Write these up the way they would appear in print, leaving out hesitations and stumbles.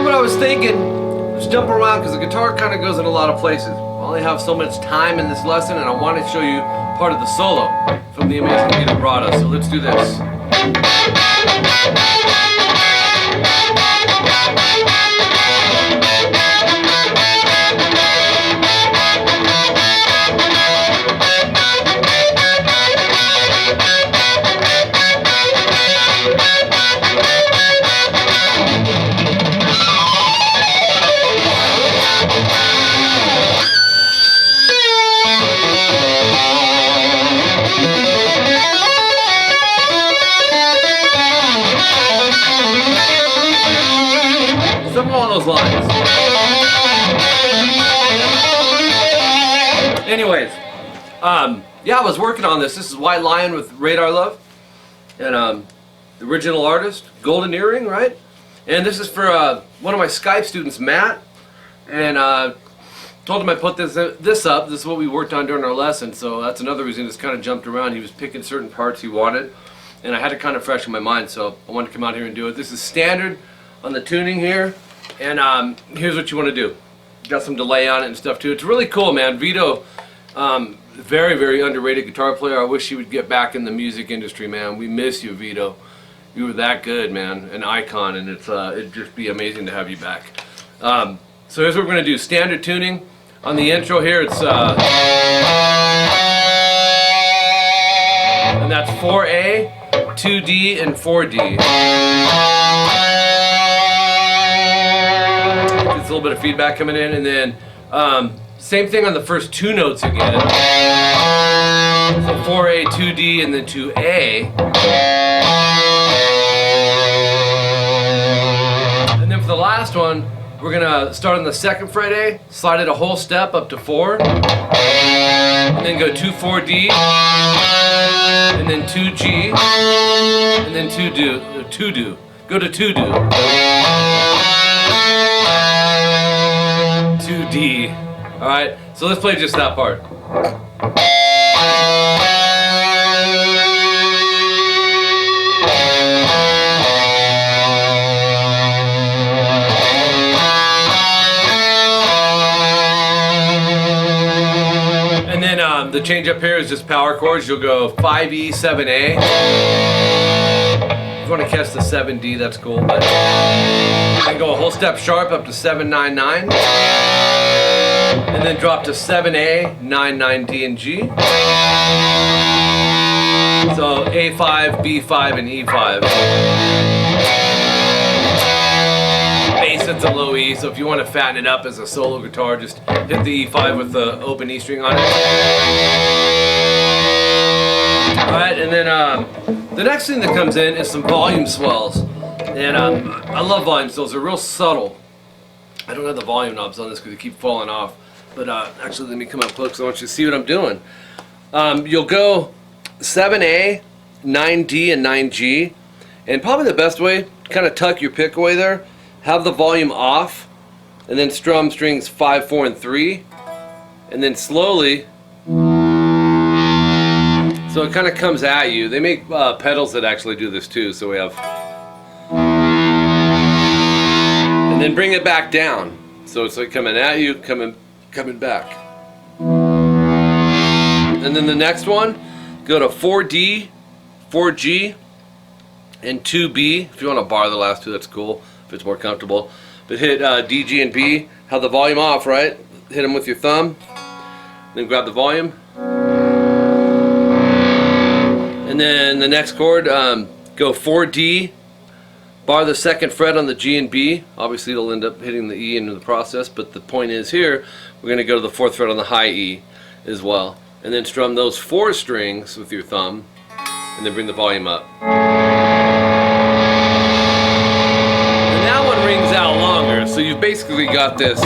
what I was thinking was jump around, because the guitar kind of goes in a lot of places. I only have so much time in this lesson, and I want to show you part of the solo from the amazing Vito Bratta. So let's do this. Something along those lines. Anyways, yeah, I was working on this. This is White Lion with Radar Love, and the original artist, Golden Earring, right? And this is for one of my Skype students, Matt, and told him I put this up. This is what we worked on during our lesson, so that's another reason this kind of jumped around. He was picking certain parts he wanted, and I had it kind of fresh in my mind, so I wanted to come out here and do it. This is standard on the tuning here, and here's what you want to do. Got some delay on it and stuff too. It's really cool, man. Vito, very, very underrated guitar player. I wish he would get back in the music industry, man. We miss you, Vito. You were that good, man. An icon, and it'd just be amazing to have you back. So here's what we're going to do. Standard tuning. On the intro here, it's and that's 4A, 2D, and 4D. It's a little bit of feedback coming in, and then same thing on the first two notes again. So 4A, 2D, and then 2A. And then for the last one, we're gonna start on the second fret A, slide it a whole step up to 4, and then go 2 4D, and then 2G, and then 2Do. Go to 2Do. 2D. All right. So let's play just that part. The change up here is just power chords. You'll go 5E, 7A. If you want to catch the 7D, that's cool. But then go a whole step sharp up to 799, and then drop to 7A, 9D, and G. So A5, B5, and E5. Bass, it's a low E, so if you want to fatten it up as a solo guitar, just hit the E5 with the open E string on it. Alright, and then the next thing that comes in is some volume swells. And I love volume swells, they're real subtle. I don't have the volume knobs on this because they keep falling off. But actually, let me come up close because I want you to see what I'm doing. You'll go 7A, 9D, and 9G. And probably the best way, kind of tuck your pick away there. Have the volume off, and then strum strings 5, 4, and 3, and then slowly, so it kind of comes at you. They make pedals that actually do this too, so we have, and then bring it back down, so it's like coming at you, coming back. And then the next one, go to 4D, 4G, and 2B. If you want to bar the last two, that's cool. If it's more comfortable, but hit D, G, and B. Have the volume off, right? Hit them with your thumb, then grab the volume, and then the next chord, go 4D, bar the second fret on the G and B. Obviously, it'll end up hitting the E in the process, but the point is here, we're going to go to the fourth fret on the high E as well, and then strum those 4 strings with your thumb, and then bring the volume up. Rings out longer, so you've basically got this.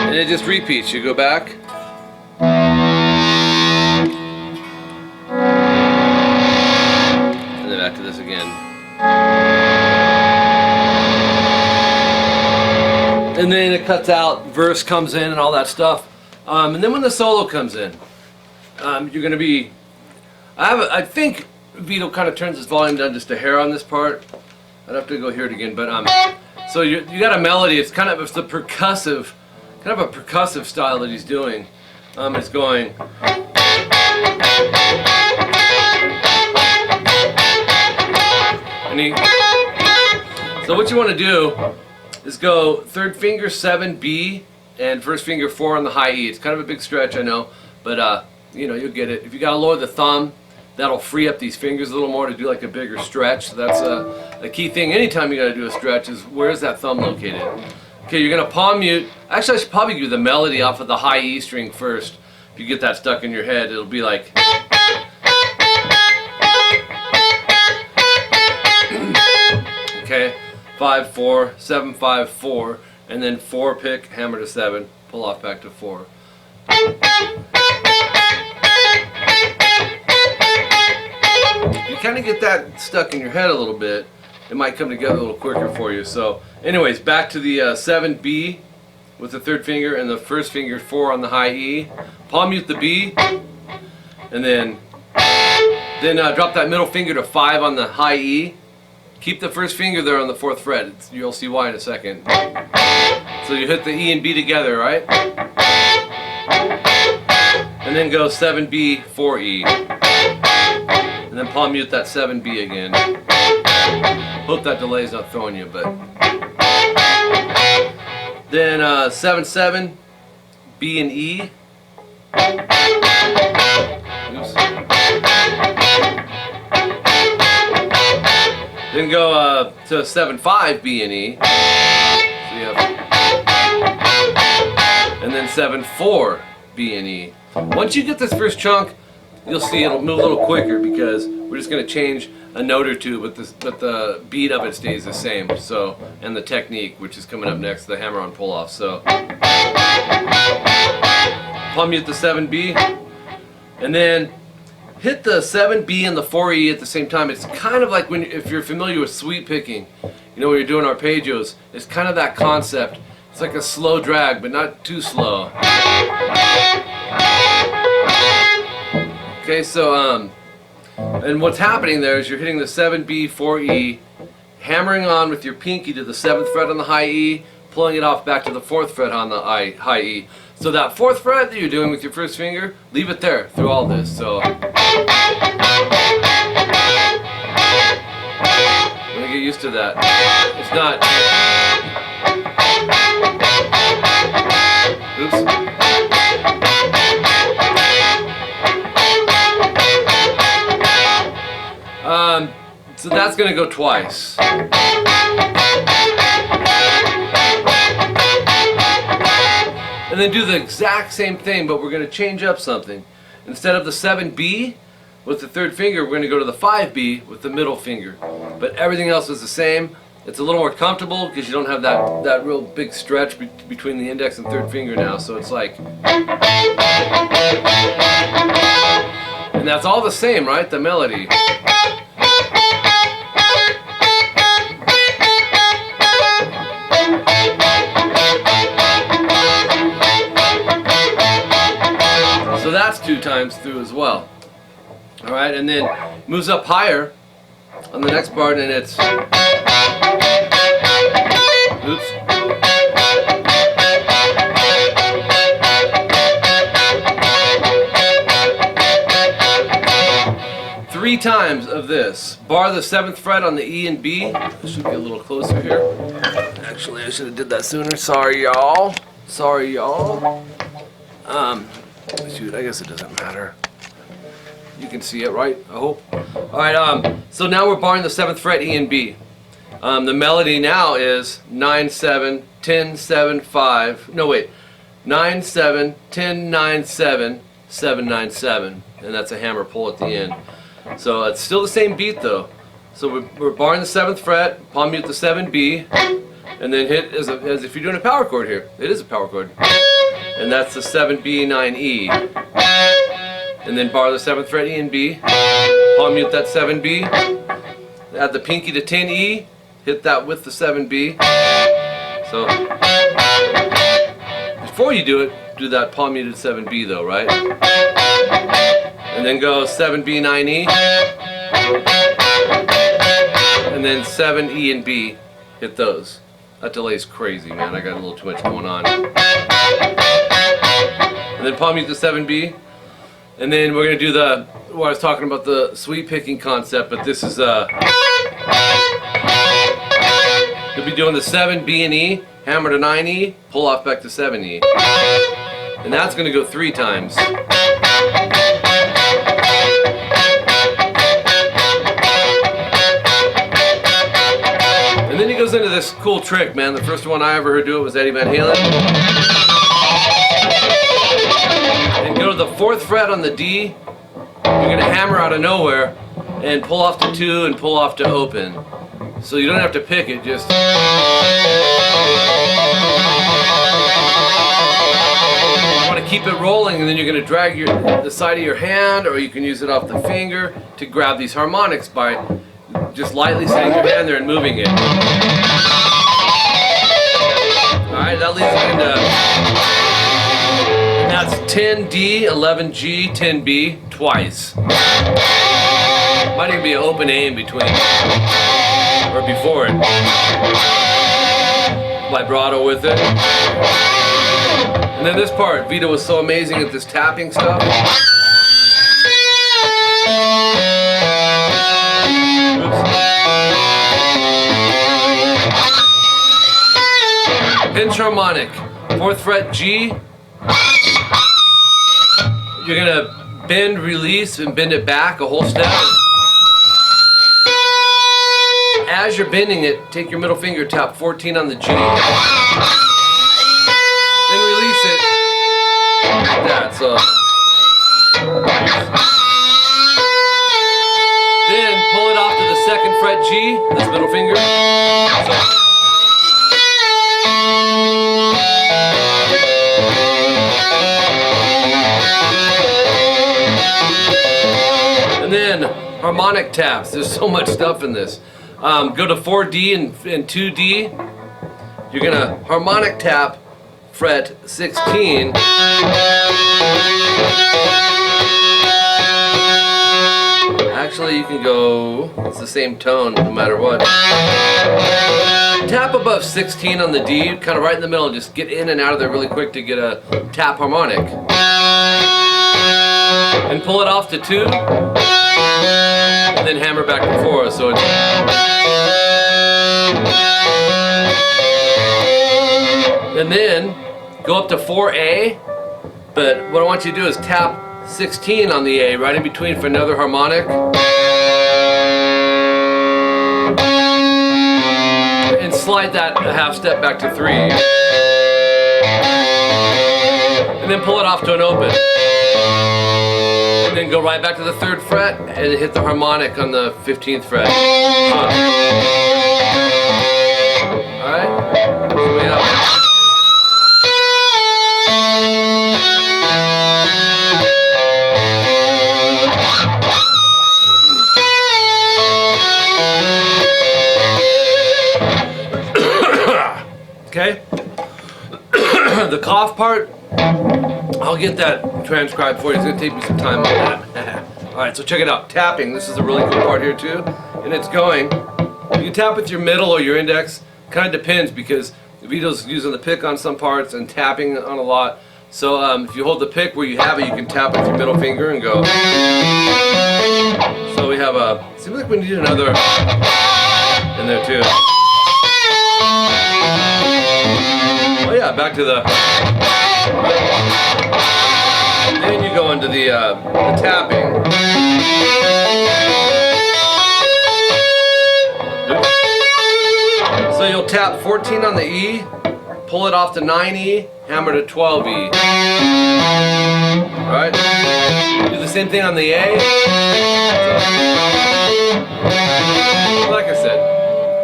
And it just repeats. You go back. And then back to this again. And then it cuts out, verse comes in and all that stuff. And then when the solo comes in, you're going to be I think Vito kind of turns his volume down just a hair on this part. I'd have to go hear it again, but so you got a melody. It's kind of the percussive, kind of a percussive style that he's doing. It's going. So what you want to do is go third finger 7B and first finger 4 on the high E. It's kind of a big stretch, I know, but you know, you'll get it. If you gotta lower the thumb, that'll free up these fingers a little more to do like a bigger stretch. So that's a key thing. Anytime you gotta do a stretch is where's that thumb located. Okay, you're gonna palm mute. Actually, I should probably do the melody off of the high E string first. If you get that stuck in your head, it'll be like. Okay, 5 4 7 5 4, and then 4 pick, hammer to 7, pull off back to 4. You kind of get that stuck in your head a little bit. It might come together a little quicker for you. So, anyways, back to the 7B with the third finger and the first finger 4 on the high E. Palm mute the B, and then drop that middle finger to 5 on the high E. Keep the first finger there on the 4th fret. You'll see why in a second. So you hit the E and B together, right? And then go 7B, 4E. And then palm mute that 7B again. Hope that delay's not throwing you, but. Then 7-7, B and E. Oops. Then go to 7-5, B and E. So you have, and then 7-4, B and E. Once you get this first chunk, you'll see it'll move a little quicker because we're just going to change a note or two, but the beat of it stays the same. So, and the technique, which is coming up next, the hammer-on pull-off. So, palm mute the 7B, and then hit the 7B and the 4E at the same time. It's kind of like if you're familiar with sweep picking, you know, when you're doing arpeggios, it's kind of that concept. It's like a slow drag, but not too slow. Okay, so, and what's happening there is you're hitting the 7B, 4E, hammering on with your pinky to the 7th fret on the high E, pulling it off back to the 4th fret on the high E. So that 4th fret that you're doing with your first finger, leave it there through all this. So I'm gonna get used to that. It's not. Oops. So that's gonna go twice. And then do the exact same thing, but we're going to change up something. Instead of the 7B with the third finger, we're going to go to the 5B with the middle finger. But everything else is the same. It's a little more comfortable because you don't have that real big stretch between the index and third finger now. So it's like, and that's all the same, right? The melody. So that's 2 times through as well. Alright, and then moves up higher on the next part, and it's. Oops. Three times of this. Bar the 7th fret on the E and B. This should be a little closer here. Actually, I should have did that sooner. Sorry, y'all. Sorry, y'all. Shoot, I guess it doesn't matter. You can see it, right? I hope. Alright, so now we're barring the 7th fret E and B. The melody now is 9 7 10 7 5. No, wait. 9 7 10 9 7 7 9 7, and that's a hammer pull at the end. So it's still the same beat though. So we're barring the 7th fret, palm mute the 7B, and then hit as if you're doing a power chord here. It is a power chord. And that's the 7B 9E. And then bar the 7th fret E and B, palm mute that 7B, add the pinky to 10E, hit that with the 7B. So before you do it, do that palm muted 7B though, right? and then go 7B, 9E, and then 7E and B. Hit those. That delay's crazy, man. I got a little too much going on. And then palm mute the 7B, and then we're gonna do the, well, I was talking about the sweep picking concept, but this is you'll be doing the 7, B and E, hammer to 9E, pull off back to 7E. And that's going to go 3 times. And then he goes into this cool trick, man. The first one I ever heard do it was Eddie Van Halen. And go to the 4th fret on the D. You're going to hammer out of nowhere and pull off to 2 and pull off to open. So you don't have to pick it, just... You want to keep it rolling, and then you're going to drag the side of your hand, or you can use it off the finger to grab these harmonics by just lightly setting your hand there and moving it. Alright, that leads us into... And that's 10D, 11G, 10B, twice. Might even be an open A in between. Or before it. Vibrato with it. And then this part, Vito was so amazing at this tapping stuff. Oops. Pinch harmonic, 4th fret G. You're gonna bend, release, and bend it back a whole step. As you're bending it, take your middle finger, tap 14 on the G. Then release it like that. So then pull it off to the 2nd fret G, this middle finger. And then harmonic taps. There's so much stuff in this. Go to 4D and 2D. You're gonna harmonic tap fret 16. Actually, you can go, it's the same tone no matter what. Tap above 16 on the D, kind of right in the middle, just get in and out of there really quick to get a tap harmonic. And pull it off to 2. And then hammer back and forth, so it's... And then go up to 4A, but what I want you to do is tap 16 on the A, right in between for another harmonic. And slide that a half step back to 3. And then pull it off to an open. And then go right back to the 3rd fret and hit the harmonic on the 15th fret. Alright? So we have... Okay? The cough part, I'll get that transcribed for you. It's going to take me some time on that. Alright, so check it out. Tapping. This is a really cool part here too. And it's going. You can tap with your middle or your index. Kind of depends because Vito's using the pick on some parts and tapping on a lot. So if you hold the pick where you have it, you can tap with your middle finger and go. So we have a... Seems like we need another in there too. Oh yeah, back to the... Then you go into the tapping. Oops. So you'll tap 14 on the E, pull it off to 9E, hammer to 12E. Alright? Do the same thing on the A. Like I said,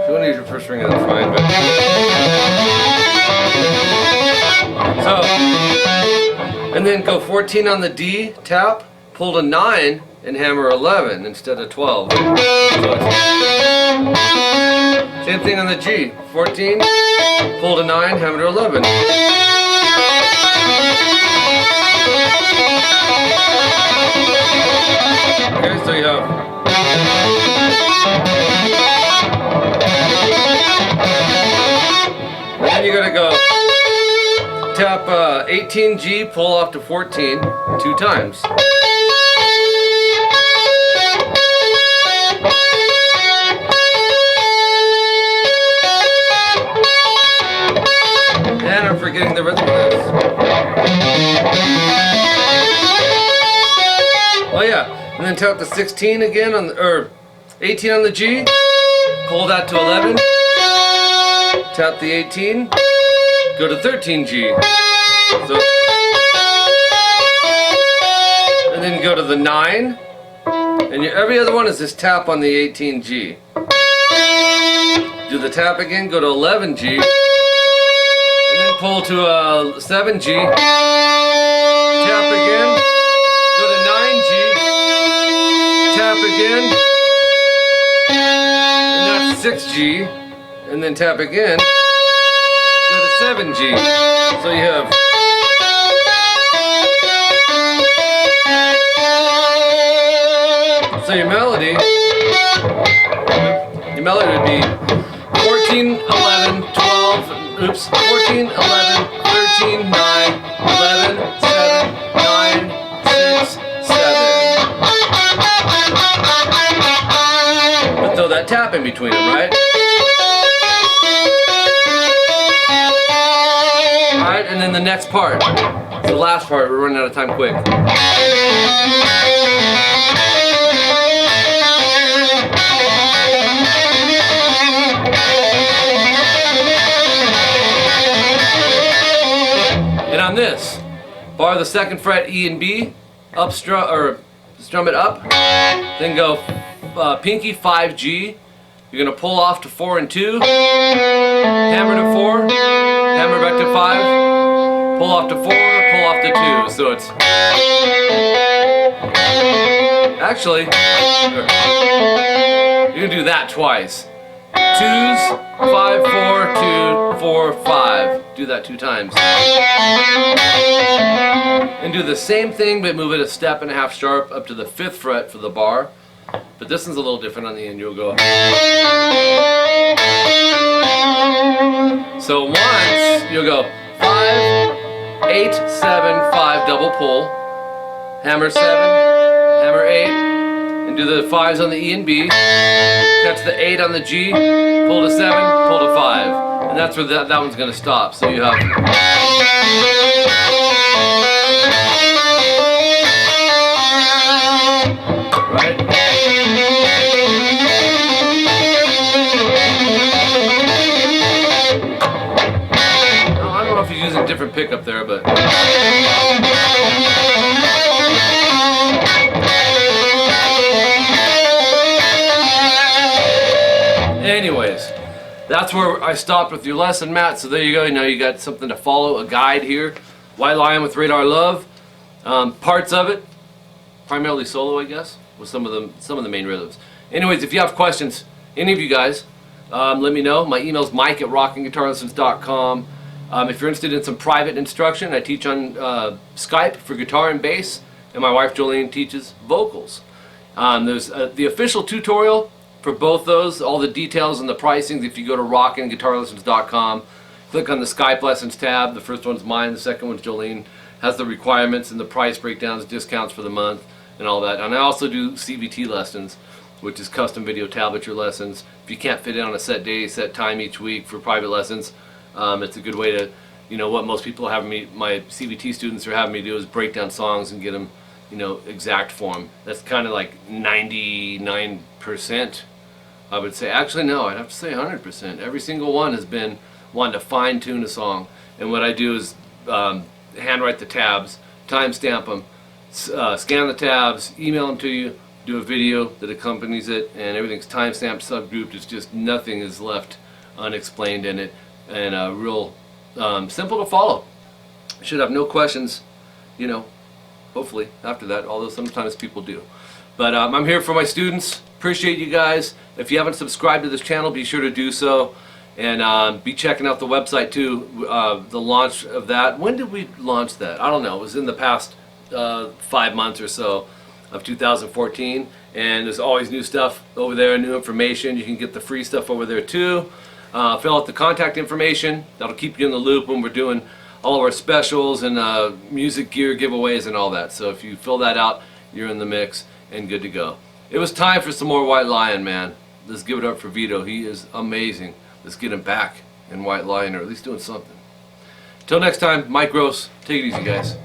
if you want to use your first finger, that's fine, but... So, and then go 14 on the D, tap, pull to 9, and hammer 11 instead of 12. So same thing on the G, 14, pull to 9, hammer to 11. Okay, so you have. Then you're gonna go tap 18G, pull off to 14 2 times. And I'm forgetting the rhythm of this. Oh yeah, and then tap the 16 again on the, or 18 on the G, pull that to 11, tap the 18, go to 13G, so, and then go to the 9, and every other one is this tap on the 18G. Do the tap again, go to 11G, and then pull to 7G, tap again, go to 9G, tap again, and that's 6G, and then tap again, go to 7G. So you have your melody would be 14, 11, 12, oops, 14, 11, 13, 9, 11, 7, 9, 6, 7. But throw that tap in between them, right? Alright, and then the next part. The last part, we're running out of time quick. And on this, bar the 2nd fret E and B, up strum it up, then go pinky 5G. You're gonna pull off to 4 and 2, hammer to 4, hammer back to 5, pull off to 4, pull off to 2. So it's actually you're gonna do that twice. 2s, 5, 4, 2, 4, 5. Do that 2 times. And do the same thing, but move it a step and a half sharp up to the 5th fret for the bar. But this one's a little different on the end. You'll go. So once you'll go 5, 8, 7, 5, double pull, hammer 7, hammer 8, and do the 5s on the E and B. Catch the 8 on the G, pull to 7, pull to 5, and that's where that one's going to stop. So you have. Right? I don't know if he's using different pickup there, but. Anyways, that's where I stopped with your lesson, Matt. So there you go. Now you got something to follow, a guide here. White Lion with Radar Love. Parts of it, primarily solo, I guess, with some of the main rhythms. Anyways, if you have questions, any of you guys, let me know. My email is mike@rockinguitarlessons.com. If you're interested in some private instruction, I teach on Skype for guitar and bass, and my wife Jolene teaches vocals. There's the official tutorial for both those, all the details and the pricing. If you go to rockinguitarlessons.com, click on the Skype lessons tab. The first one's mine, the second one's Jolene. Has the requirements and the price breakdowns, discounts for the month, and all that. And I also do CVT lessons, which is custom video tablature lessons. If you can't fit in on a set day, set time each week for private lessons, it's a good way to, what most people have me, my CVT students are having me do is break down songs and get them, exact form. That's kind of like 99%. I would say, actually no, I'd have to say 100%. Every single one has been wanting to fine tune a song. And what I do is handwrite the tabs, timestamp them, scan the tabs, email them to you, do a video that accompanies it, and everything's timestamped, subgrouped. It's just nothing is left unexplained in it, and real simple to follow. Should have no questions, hopefully after that, although sometimes people do. But I'm here for my students. Appreciate you guys. If you haven't subscribed to this channel, be sure to do so. And be checking out the website too, the launch of that. When did we launch that? I don't know. It was in the past 5 months or so. of 2014, and there's always new stuff over there, new information. You can get the free stuff over there too. Fill out the contact information. That'll keep you in the loop when we're doing all of our specials and music gear giveaways and all that. So if you fill that out, you're in the mix and good to go. It was time for some more White Lion, man. Let's give it up for Vito. He is amazing. Let's get him back in White Lion, or at least doing something. Till next time, Mike Gross. Take it easy, guys.